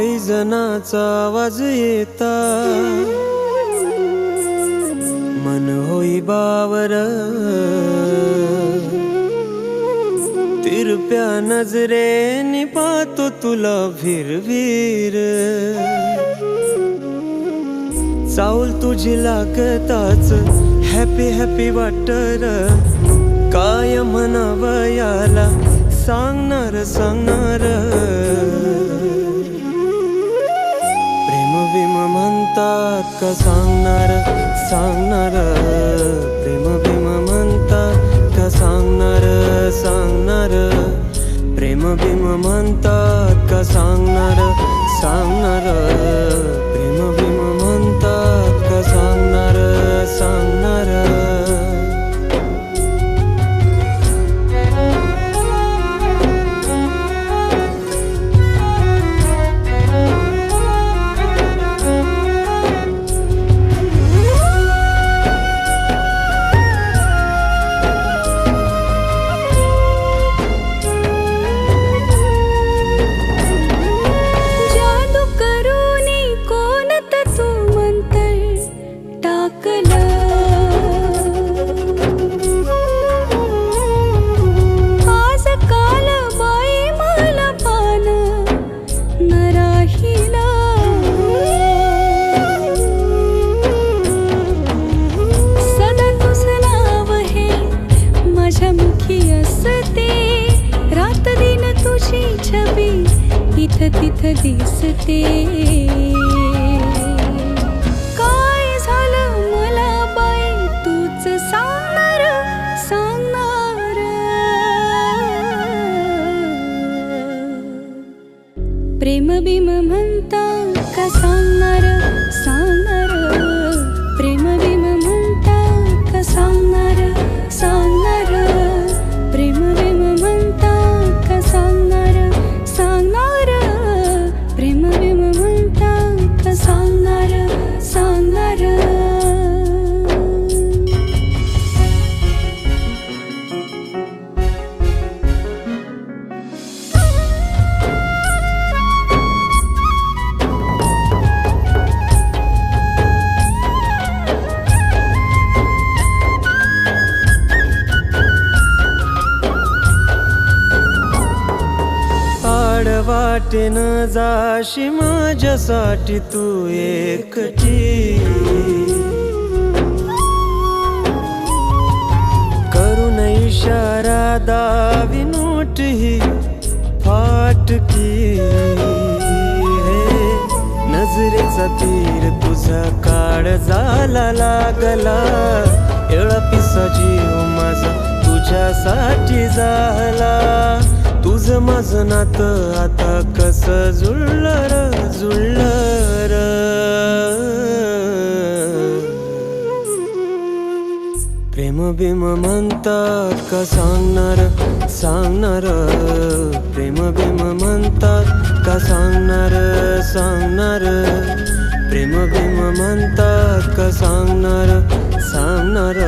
पैजनाचा आवाज येता मन होई बावर, तिरप्या नजरेने पाहतो तुला भिरवीर, चावल तुझी लागताच हॅपी हॅपी वाटर, काय म्हणावयाला सांगणार सांगणार, प्रेम बिम म्हणतात का सांगणार सांगणार, प्रेम बिम म्हणतात का सांगणार सांगणार, प्रेम बिम म्हणतात का सांगणार सांगणार, प्रेम बिम म्हणतात का सांगणार सांगणार। रात दिन तुझी छबी इथं तिथं दिसते, काय झालं मला बाई तूच सांगणार सांगणार, प्रेम बिम म्हणता का सांगणार सांगणार, प्रेम बिम म्हणता का सांगणार सांगणार, प्रेम बिम म्हणता का सांगणार सांगणार, प्रेम बिम म्हणता का सांगणार सांगणार। वाटेन जाशी माझ्यासाठी तू एकटी, करून इशारा दावी नोट ही फाटकी, नजरेचा तीर तुझा काळजाला लागला, एळा पिसा जीव माझा तुझ्यासाठी झाला, तुझं माझं नातं आता कसं जुळलं र जुळलं र, प्रेम बिम म्हणतात का सांगणार सांगणार, प्रेम बिम म्हणतात का सांगणार सांगणार, प्रेम बिम म्हणतात का सांगणार सांगणार।